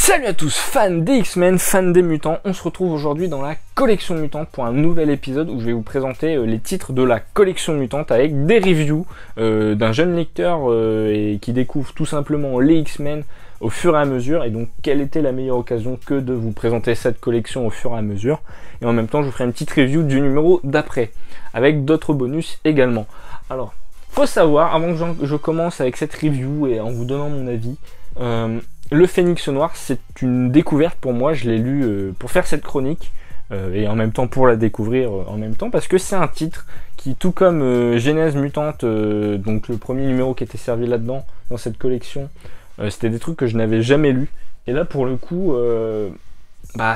Salut à tous, fans des X-Men, fans des mutants. On se retrouve aujourd'hui dans la collection mutante pour un nouvel épisode où je vais vous présenter les titres de la collection mutante avec des reviews d'un jeune lecteur et qui découvre tout simplement les X-Men au fur et à mesure. Et donc quelle était la meilleure occasion que de vous présenter cette collection au fur et à mesure. Et en même temps je vous ferai une petite review du numéro d'après avec d'autres bonus également. Alors faut savoir, avant que je commence avec cette review et en vous donnant mon avis, le Phénix Noir, c'est une découverte pour moi. Je l'ai lu pour faire cette chronique et en même temps pour la découvrir en même temps, parce que c'est un titre qui, tout comme Genèse Mutante, donc le premier numéro qui était servi là-dedans, dans cette collection, c'était des trucs que je n'avais jamais lus. Et là, pour le coup,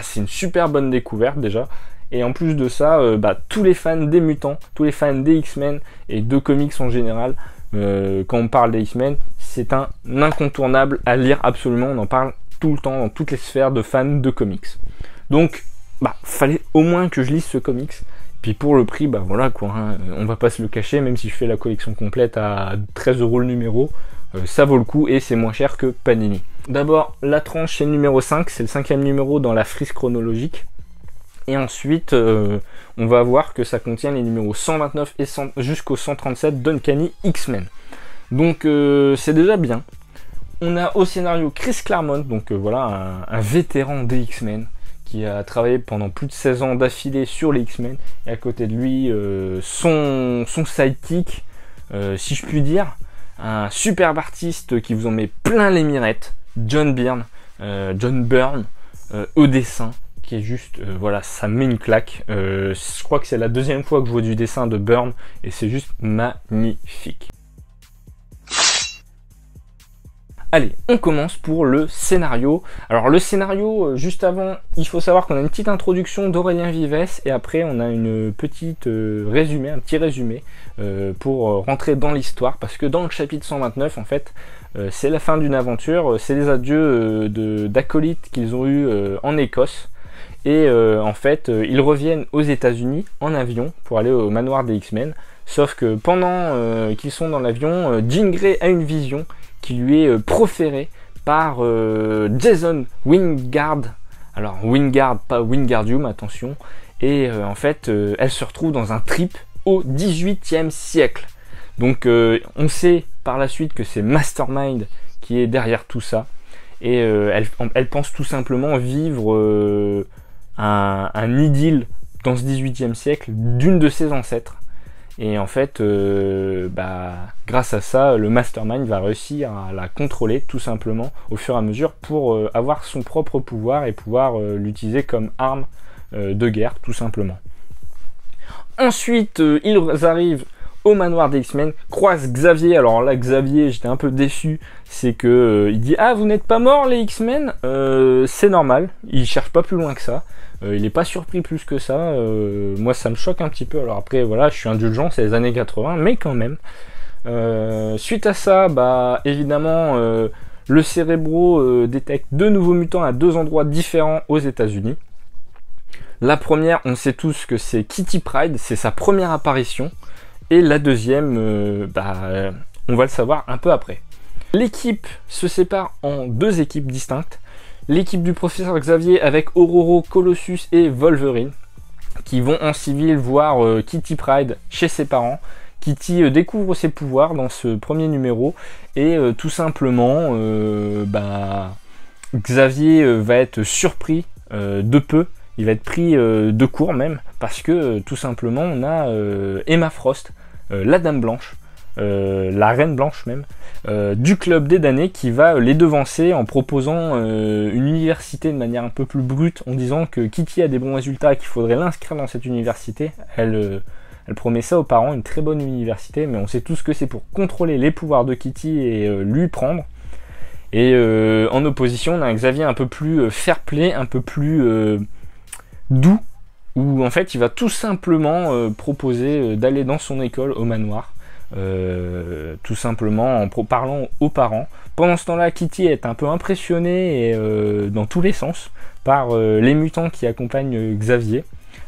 c'est une super bonne découverte déjà. Et en plus de ça, tous les fans des mutants, tous les fans des X-Men et de comics en général, quand on parle des X-Men, c'est un incontournable à lire absolument. On en parle tout le temps dans toutes les sphères de fans de comics. Donc, fallait au moins que je lise ce comics. Puis pour le prix, voilà quoi, hein, on va pas se le cacher, même si je fais la collection complète à 13 € le numéro, ça vaut le coup et c'est moins cher que Panini. D'abord, la tranche c'est le numéro 5, c'est le 5e numéro dans la frise chronologique. Et ensuite, on va voir que ça contient les numéros 129 et jusqu'au 137 d'Uncanny X-Men. Donc c'est déjà bien. On a au scénario Chris Claremont, donc voilà, un vétéran des X-Men qui a travaillé pendant plus de 16 ans d'affilée sur les X-Men. Et à côté de lui, son sidekick, si je puis dire, un superbe artiste qui vous en met plein les mirettes, John Byrne, au dessin, qui est juste, ça met une claque. Je crois que c'est la deuxième fois que je vois du dessin de Byrne et c'est juste magnifique. Allez, on commence pour le scénario. Alors le scénario, juste avant, il faut savoir qu'on a une petite introduction d'Aurélien Vives et après on a une petite un petit résumé pour rentrer dans l'histoire, parce que dans le chapitre 129 en fait, c'est la fin d'une aventure, c'est les adieux d'acolytes qu'ils ont eu en Écosse. Et en fait, ils reviennent aux États-Unis en avion pour aller au manoir des X-Men. Sauf que pendant qu'ils sont dans l'avion, Jean Grey a une vision qui lui est proférée par Jason Wingard. Alors Wingard, pas Wingardium, attention. Et en fait, elle se retrouve dans un trip au 18e siècle. Donc on sait par la suite que c'est Mastermind qui est derrière tout ça. Et elle pense tout simplement vivre un idylle dans ce 18e siècle d'une de ses ancêtres. Et en fait, grâce à ça, le Mastermind va réussir à la contrôler tout simplement au fur et à mesure pour avoir son propre pouvoir et pouvoir l'utiliser comme arme de guerre tout simplement. Ensuite, ils arrivent au manoir des X-Men, croisent Xavier. Alors là, Xavier, j'étais un peu déçu, c'est que il dit « Ah, vous n'êtes pas morts les X-Men ?» C'est normal, il cherche pas plus loin que ça. Il n'est pas surpris plus que ça. Moi, ça me choque un petit peu. Alors après, voilà, je suis indulgent, c'est les années 80, mais quand même. Suite à ça, évidemment, le Cérébro détecte deux nouveaux mutants à deux endroits différents aux États-Unis. La première, on sait tous que c'est Kitty Pryde, c'est sa première apparition. Et la deuxième, on va le savoir un peu après. L'équipe se sépare en deux équipes distinctes. L'équipe du professeur Xavier avec Ororo, Colossus et Wolverine, qui vont en civil voir Kitty Pryde chez ses parents. Kitty découvre ses pouvoirs dans ce premier numéro et tout simplement, Xavier va être surpris de peu. Il va être pris de court même, parce que tout simplement on a Emma Frost, la Dame Blanche, la Reine Blanche même, du Club des Damnés, qui va les devancer en proposant une université de manière un peu plus brute, en disant que Kitty a des bons résultats et qu'il faudrait l'inscrire dans cette université. Elle promet ça aux parents, une très bonne université, mais on sait tous que c'est pour contrôler les pouvoirs de Kitty et lui prendre. Et en opposition, on a un Xavier un peu plus fair-play, un peu plus doux, où en fait il va tout simplement proposer d'aller dans son école au manoir, tout simplement en parlant aux parents. Pendant ce temps-là, Kitty est un peu impressionnée et dans tous les sens par les mutants qui accompagnent Xavier,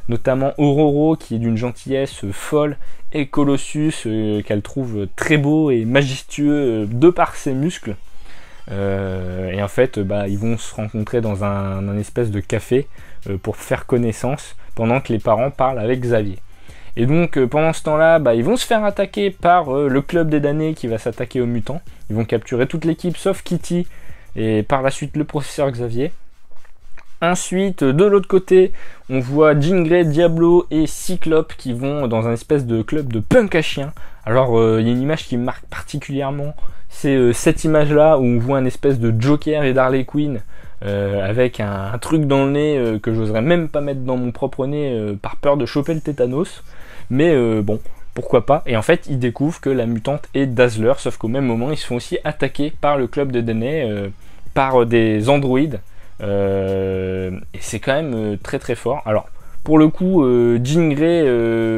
notamment Ororo qui est d'une gentillesse folle et Colossus qu'elle trouve très beau et majestueux de par ses muscles. Et en fait, ils vont se rencontrer dans un espèce de café pour faire connaissance pendant que les parents parlent avec Xavier. Et donc pendant ce temps-là, ils vont se faire attaquer par le club des damnés qui va s'attaquer aux mutants. Ils vont capturer toute l'équipe sauf Kitty et par la suite le professeur Xavier. Ensuite, de l'autre côté, on voit Jean Grey, Diablo et Cyclope qui vont dans un espèce de club de punk à chiens. Alors, il y a une image qui me marque particulièrement, c'est cette image-là où on voit un espèce de Joker et d'Harley Quinn avec un truc dans le nez que j'oserais même pas mettre dans mon propre nez par peur de choper le tétanos. Mais bon, pourquoi pas. Et en fait, ils découvrent que la mutante est Dazzler, sauf qu'au même moment, ils se font aussi attaquer par le club de damnés, par des androïdes. Et c'est quand même très très fort. Alors pour le coup, Jean Grey,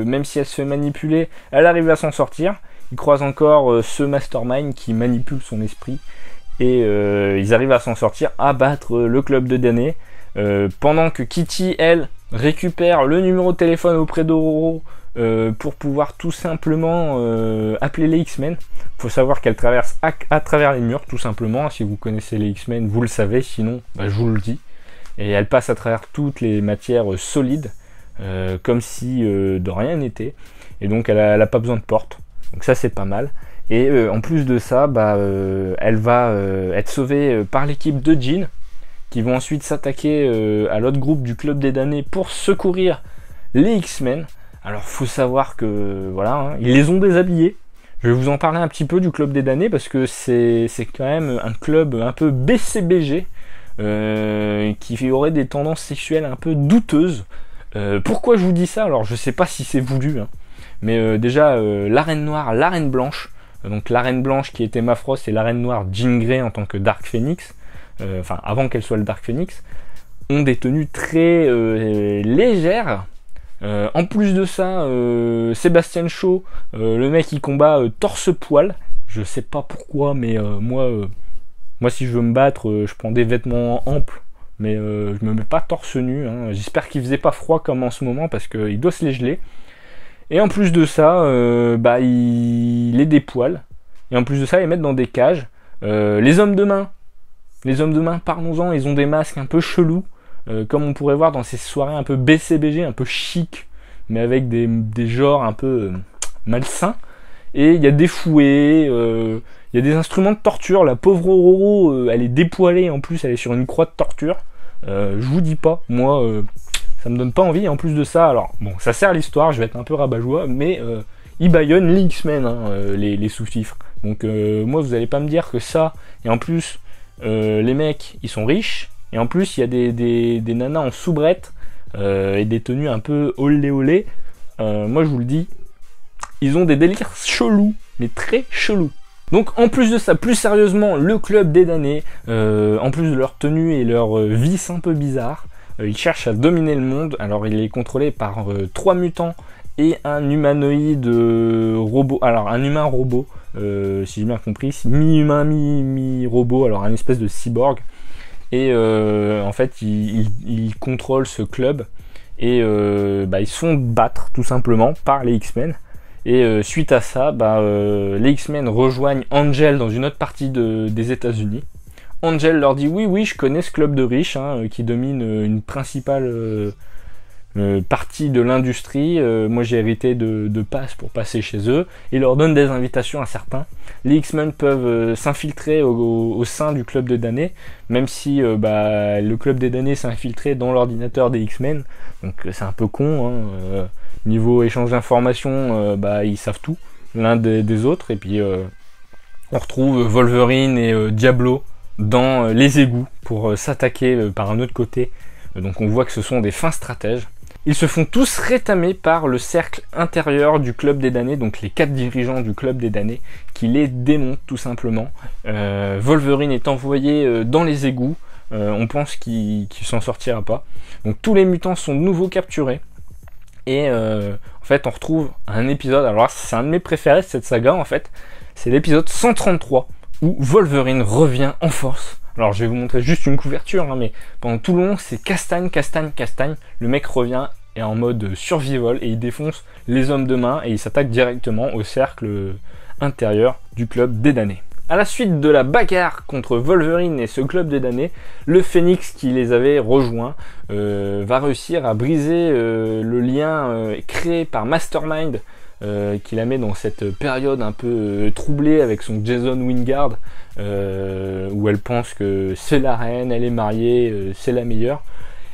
même si elle se fait manipuler, elle arrive à s'en sortir. Il croise encore ce mastermind qui manipule son esprit et ils arrivent à s'en sortir, à battre le club de damnés, pendant que Kitty, elle, récupère le numéro de téléphone auprès d'Ororo pour pouvoir tout simplement appeler les X-Men. Faut savoir qu'elle traverse à travers les murs, tout simplement. Si vous connaissez les X-Men, vous le savez, sinon je vous le dis. Et elle passe à travers toutes les matières solides, comme si de rien n'était. Et donc elle a pas besoin de porte. Donc ça c'est pas mal. Et en plus de ça, elle va être sauvée par l'équipe de Jean, qui vont ensuite s'attaquer à l'autre groupe du club des damnés pour secourir les X-Men. Alors faut savoir que voilà, ils les ont déshabillés. Je vais vous en parler un petit peu du club des damnés parce que c'est quand même un club un peu BCBG qui aurait des tendances sexuelles un peu douteuses. Pourquoi je vous dis ça? Alors je sais pas si c'est voulu, hein, mais déjà la Reine Noire, la Reine Blanche, donc la Reine Blanche qui était Ma Frost et la Reine Noire Jean Grey en tant que Dark Phoenix, enfin avant qu'elle soit le Dark Phoenix, ont des tenues très légères. En plus de ça, Sébastien Shaw, le mec qui combat torse-poil, je sais pas pourquoi, mais moi si je veux me battre, je prends des vêtements amples, mais je me mets pas torse nu, hein. J'espère qu'il faisait pas froid comme en ce moment parce qu'il doit se les geler. Et en plus de ça, il les dépoile, et en plus de ça, ils les mettent dans des cages. Les hommes de main, parlons-en, ils ont des masques un peu chelous. Comme on pourrait voir dans ces soirées un peu BCBG, un peu chic, mais avec des genres un peu malsains. Et il y a des fouets, il y a des instruments de torture. La pauvre Ororo, elle est dépoilée, en plus elle est sur une croix de torture. Je vous dis pas, moi, ça me donne pas envie. Et en plus de ça, alors bon, ça sert l'histoire, je vais être un peu rabat-joie, mais ils baillonnent les X-Men, hein, les sous-fifres. Donc moi, vous allez pas me dire que ça, et en plus, les mecs, ils sont riches. Et en plus, il y a des nanas en soubrette et des tenues un peu olé olé. Moi, je vous le dis, ils ont des délires chelous, mais très chelous. Donc, en plus de ça, plus sérieusement, le club des damnés, en plus de leur tenue et leur vice un peu bizarre, ils cherchent à dominer le monde. Alors, il est contrôlé par 3 mutants et un humanoïde robot. Alors, un humain robot, si j'ai bien compris, mi-humain, mi-robot, alors un espèce de cyborg. Et en fait, ils contrôlent ce club et ils se font battre tout simplement par les X-Men. Et suite à ça, les X-Men rejoignent Angel dans une autre partie des États-Unis. Angel leur dit oui, je connais ce club de riches qui domine une principale partie de l'industrie. Moi j'ai hérité de passes pour passer chez eux. Il leur donne des invitations à certains. Les X-Men peuvent s'infiltrer au sein du club des damnés, même si le club des damnés s'est infiltré dans l'ordinateur des X-Men. Donc c'est un peu con, hein. Niveau échange d'informations, ils savent tout l'un des autres. Et puis on retrouve Wolverine et Diablo dans les égouts pour s'attaquer par un autre côté. Donc on voit que ce sont des fins stratèges. Ils se font tous rétamer par le cercle intérieur du club des damnés, donc les 4 dirigeants du club des damnés, qui les démontent tout simplement. Wolverine est envoyé dans les égouts, on pense qu'il s'en sortira pas. Donc tous les mutants sont de nouveau capturés. Et en fait on retrouve un épisode, alors c'est un de mes préférés de cette saga en fait, c'est l'épisode 133, où Wolverine revient en force. Alors je vais vous montrer juste une couverture, hein, mais pendant tout le long c'est castagne. Le mec revient et en mode survival et il défonce les hommes de main et il s'attaque directement au cercle intérieur du club des damnés. À la suite de la bagarre contre Wolverine et ce club des damnés, le Phénix qui les avait rejoints va réussir à briser le lien créé par Mastermind, qui la met dans cette période un peu troublée avec son Jason Wingard, où elle pense que c'est la reine, elle est mariée, c'est la meilleure.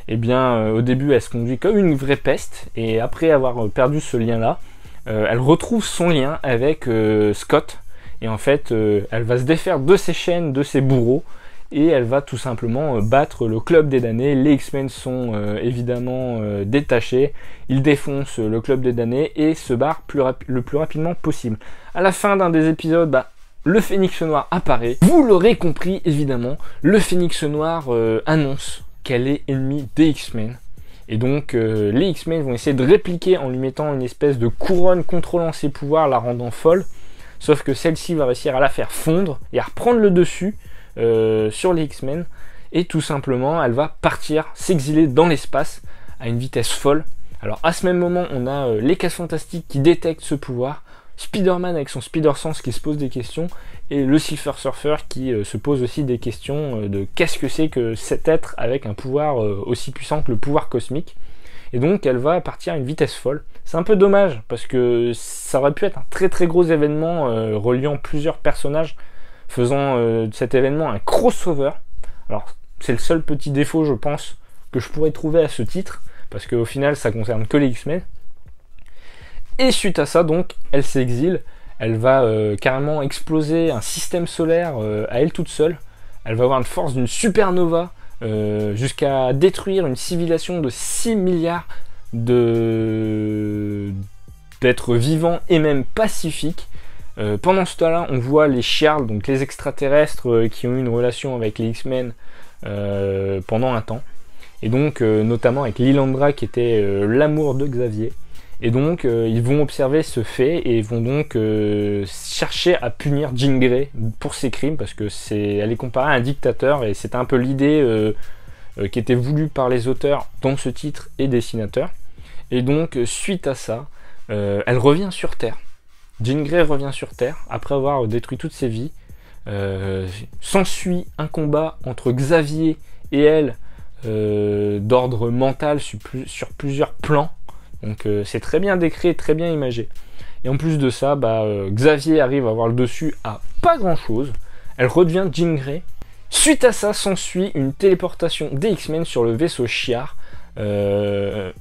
Et bien au début elle se conduit comme une vraie peste, et après avoir perdu ce lien là, elle retrouve son lien avec Scott. Et en fait, elle va se défaire de ses chaînes, de ses bourreaux, et elle va tout simplement battre le club des damnés. Les X-Men sont évidemment détachés, ils défoncent le club des damnés et se barrent le plus rapidement possible. À la fin d'un des épisodes, le Phénix Noir apparaît. Vous l'aurez compris évidemment, le Phénix Noir annonce qu'elle est ennemie des X-Men. Et donc les X-Men vont essayer de répliquer en lui mettant une espèce de couronne contrôlant ses pouvoirs, la rendant folle. Sauf que celle-ci va réussir à la faire fondre et à reprendre le dessus sur les X-Men. Et tout simplement, elle va partir, s'exiler dans l'espace à une vitesse folle. Alors à ce même moment, on a les Casse-Fantastiques qui détectent ce pouvoir, Spider-Man avec son Spider-Sense qui se pose des questions, et le Silver Surfer qui se pose aussi des questions de qu'est-ce que c'est que cet être avec un pouvoir aussi puissant que le pouvoir cosmique. Et donc elle va partir à une vitesse folle. C'est un peu dommage parce que ça aurait pu être un très très gros événement reliant plusieurs personnages, faisant de cet événement un crossover. Alors c'est le seul petit défaut je pense que je pourrais trouver à ce titre, parce qu'au final ça concerne que les X-Men. Et suite à ça donc elle s'exile, elle va carrément exploser un système solaire à elle toute seule. Elle va avoir une force d'une supernova, jusqu'à détruire une civilisation de 6 milliards d'êtres vivants et même pacifiques. Pendant ce temps-là, on voit les Shi'ar, donc les extraterrestres qui ont eu une relation avec les X-Men pendant un temps. Et donc, notamment avec Lilandra qui était l'amour de Xavier. Et donc, ils vont observer ce fait et vont donc chercher à punir Jean Grey pour ses crimes, parce que elle est comparée à un dictateur, et c'est un peu l'idée qui était voulue par les auteurs dans ce titre et dessinateurs. Et donc, suite à ça, elle revient sur Terre. Jean Grey revient sur Terre après avoir détruit toutes ses vies. S'ensuit un combat entre Xavier et elle d'ordre mental sur plusieurs plans. Donc c'est très bien décrit, très bien imagé. Et en plus de ça, Xavier arrive à avoir le dessus à pas grand chose. Elle redevient Jean Grey. Suite à ça, s'ensuit une téléportation des X-Men sur le vaisseau Shi'ar,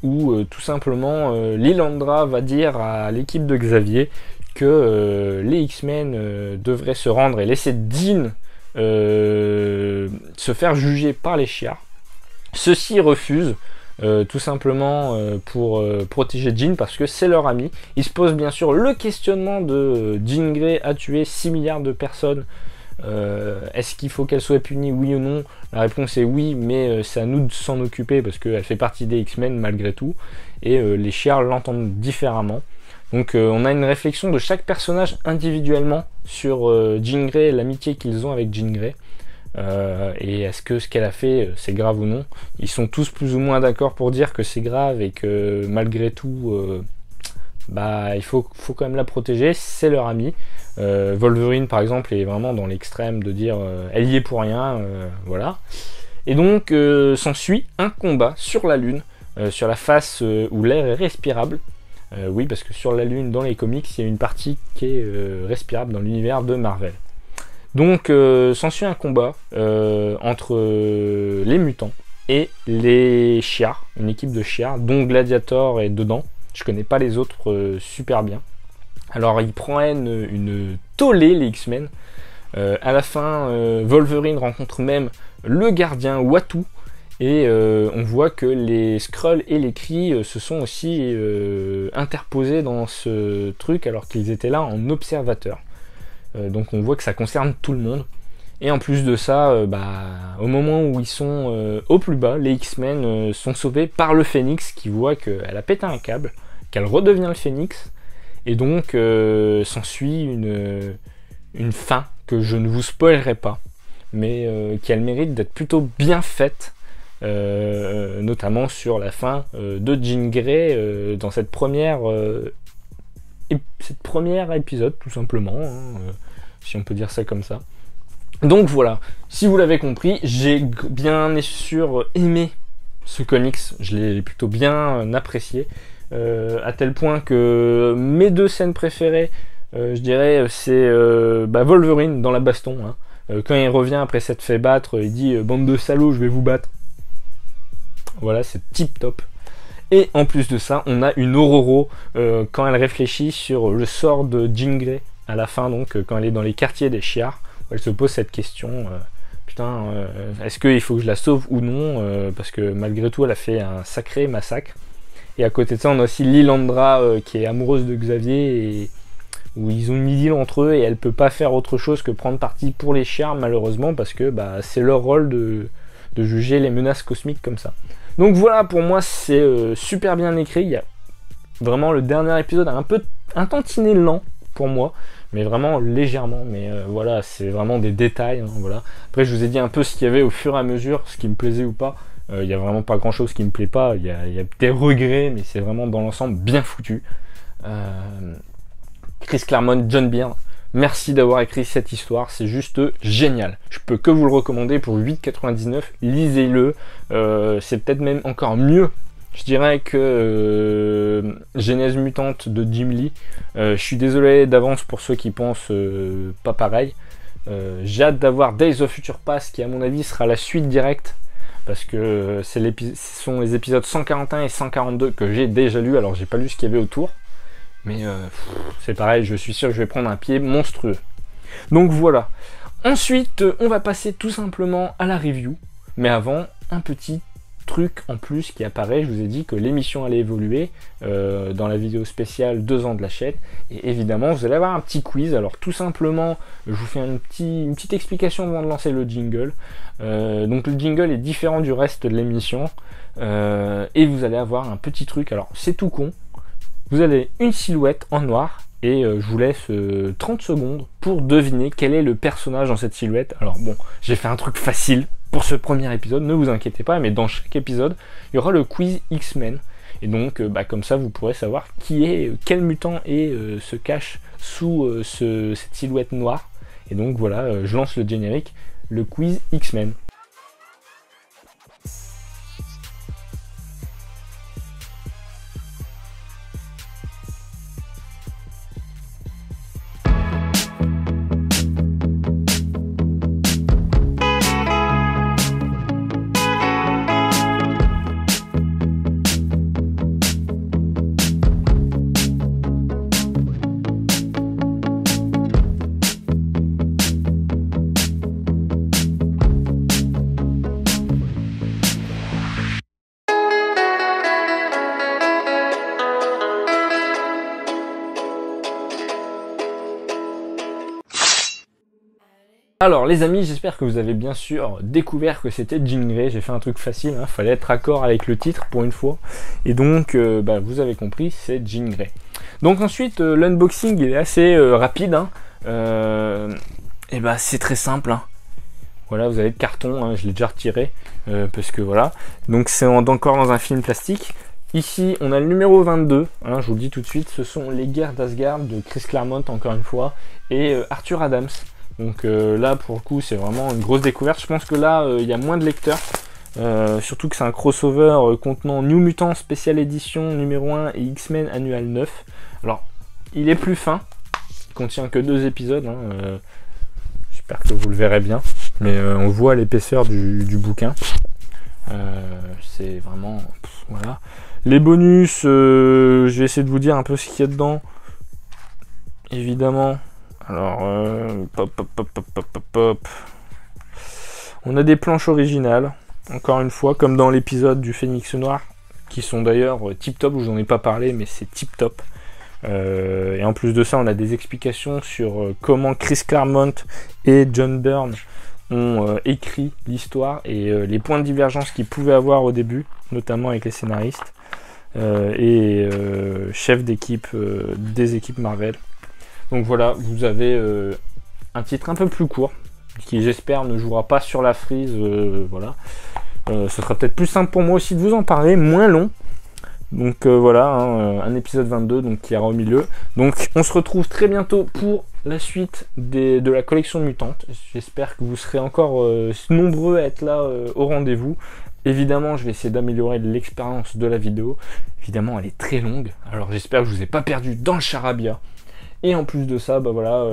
où tout simplement Lilandra va dire à l'équipe de Xavier que les X-Men devraient se rendre et laisser Dean se faire juger par les Shi'ar. Ceux-ci refusent. Tout simplement pour protéger Jean, parce que c'est leur ami. Il se pose bien sûr le questionnement de Jean Grey a tué 6 milliards de personnes. Est-ce qu'il faut qu'elle soit punie, oui ou non? La réponse est oui, mais c'est à nous de s'en occuper parce qu'elle fait partie des X-Men malgré tout. Et les Shi'ar l'entendent différemment. Donc on a une réflexion de chaque personnage individuellement sur Jean Grey et l'amitié qu'ils ont avec Jean Grey. Et est-ce que ce qu'elle a fait c'est grave ou non? Ils sont tous plus ou moins d'accord pour dire que c'est grave et que malgré tout il faut quand même la protéger, c'est leur ami. Wolverine par exemple est vraiment dans l'extrême de dire elle y est pour rien, voilà. Et donc s'ensuit un combat sur la Lune, sur la face où l'air est respirable. Oui, parce que sur la Lune dans les comics il y a une partie qui est respirable dans l'univers de Marvel. Donc s'ensuit un combat entre les mutants et les Shi'ar, une équipe de Shi'ar dont Gladiator est dedans. Je connais pas les autres super bien. Alors ils prennent une tollée les X-Men. À la fin, Wolverine rencontre même le gardien Uatu, et on voit que les Skrulls et les Kree se sont aussi interposés dans ce truc alors qu'ils étaient là en observateur. Donc on voit que ça concerne tout le monde. Et en plus de ça, au moment où ils sont au plus bas, les X-Men sont sauvés par le Phénix qui voit qu'elle a pété un câble, qu'elle redevient le Phénix. Et donc s'ensuit une fin que je ne vous spoilerai pas, mais qui a le mérite d'être plutôt bien faite, notamment sur la fin de Jean Grey dans cette première épisode tout simplement, si on peut dire ça comme ça. Donc voilà, si vous l'avez compris, j'ai bien sûr aimé ce comics, je l'ai plutôt bien apprécié, à tel point que mes 2 scènes préférées, je dirais, c'est Wolverine dans la baston, hein. Quand il revient après s'être fait battre, il dit bande de salauds, je vais vous battre. Voilà, c'est tip top. Et en plus de ça, on a une Ororo quand elle réfléchit sur le sort de Jean Grey à la fin, donc quand elle est dans les quartiers des Chiards, elle se pose cette question putain, est-ce qu'il faut que je la sauve ou non, parce que malgré tout, elle a fait un sacré massacre. Et à côté de ça, on a aussi Lilandra qui est amoureuse de Xavier et où ils ont une idylle entre eux et elle peut pas faire autre chose que prendre parti pour les Chiards malheureusement parce que c'est leur rôle de juger les menaces cosmiques comme ça. Donc voilà, pour moi c'est super bien écrit. Il y a vraiment le dernier épisode un tantinet lent pour moi, mais vraiment légèrement. Mais voilà, c'est vraiment des détails. Hein, voilà. Après je vous ai dit un peu ce qu'il y avait au fur et à mesure, ce qui me plaisait ou pas. Il y a vraiment pas grand chose qui me plaît pas. Il y a des regrets, mais c'est vraiment dans l'ensemble bien foutu. Chris Claremont, John Byrne, merci d'avoir écrit cette histoire, c'est juste génial. Je peux que vous le recommander pour 8,99, lisez-le, c'est peut-être même encore mieux, je dirais, que Genèse Mutante de Jim Lee. Je suis désolé d'avance pour ceux qui pensent pas pareil. J'ai hâte d'avoir Days of Future Past qui à mon avis sera la suite directe, parce que ce sont les épisodes 141 et 142 que j'ai déjà lu, alors j'ai pas lu ce qu'il y avait autour. Mais c'est pareil, je suis sûr que je vais prendre un pied monstrueux. Donc voilà. Ensuite, on va passer tout simplement à la review. Mais avant, un petit truc en plus qui apparaît. Je vous ai dit que l'émission allait évoluer dans la vidéo spéciale 2 ans de la chaîne. Et évidemment, vous allez avoir un petit quiz. Alors tout simplement, je vous fais une petite explication avant de lancer le jingle. Donc le jingle est différent du reste de l'émission. Et vous allez avoir un petit truc. Alors c'est tout con. Vous avez une silhouette en noir et je vous laisse 30 secondes pour deviner quel est le personnage dans cette silhouette. Alors bon, j'ai fait un truc facile pour ce premier épisode, ne vous inquiétez pas, mais dans chaque épisode, il y aura le quiz X-Men. Et donc, comme ça, vous pourrez savoir quel mutant se cache sous cette silhouette noire. Et donc voilà, je lance le générique, le quiz X-Men. Alors les amis, j'espère que vous avez bien sûr découvert que c'était Jean Grey. J'ai fait un truc facile, hein, fallait être raccord avec le titre pour une fois. Et donc vous avez compris, c'est Jean Grey. Donc ensuite l'unboxing il est assez rapide, hein. C'est très simple, hein. Voilà, vous avez le carton, hein, je l'ai déjà retiré parce que voilà. Donc c'est encore dans un film plastique. Ici on a le numéro 22, hein, je vous le dis tout de suite, ce sont les guerres d'Asgard de Chris Claremont encore une fois et Arthur Adams. Donc là pour le coup c'est vraiment une grosse découverte. Je pense que là il y a moins de lecteurs, surtout que c'est un crossover contenant New Mutants Special Edition numéro 1 et X-Men Annual 9. Alors il est plus fin, il contient que 2 épisodes, hein, j'espère que vous le verrez bien, mais on voit l'épaisseur du bouquin. C'est vraiment voilà. Les bonus, je vais essayer de vous dire un peu ce qu'il y a dedans, évidemment. Alors, on a des planches originales, encore une fois, comme dans l'épisode du Phénix Noir, qui sont d'ailleurs tip top, je vous en ai pas parlé, mais c'est tip top. Et en plus de ça, on a des explications sur comment Chris Claremont et John Byrne ont écrit l'histoire et les points de divergence qu'ils pouvaient avoir au début, notamment avec les scénaristes et chefs d'équipe des équipes Marvel. Donc voilà, vous avez un titre un peu plus court, qui j'espère ne jouera pas sur la frise, voilà. Ce sera peut-être plus simple pour moi aussi de vous en parler, moins long, Donc voilà, hein, un épisode 22 donc, qui ira au milieu. Donc on se retrouve très bientôt pour la suite de la collection mutante. J'espère que vous serez encore nombreux à être là au rendez-vous. Évidemment, je vais essayer d'améliorer l'expérience de la vidéo. Évidemment, elle est très longue, alors j'espère que je vous ai pas perdu dans le charabia. Et en plus de ça, bah voilà,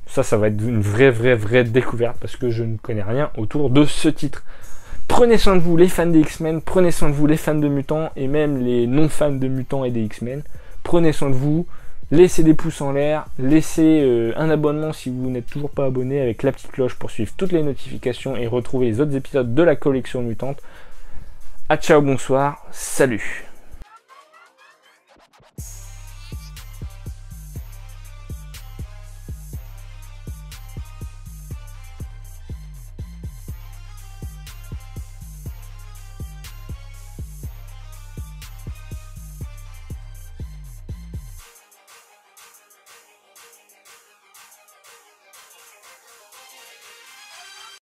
ça va être une vraie découverte parce que je ne connais rien autour de ce titre. Prenez soin de vous les fans des X-Men, prenez soin de vous les fans de mutants et même les non-fans de mutants et des X-Men. Prenez soin de vous, laissez des pouces en l'air, laissez un abonnement si vous n'êtes toujours pas abonné avec la petite cloche pour suivre toutes les notifications et retrouver les autres épisodes de la collection mutante. A ciao, bonsoir, salut.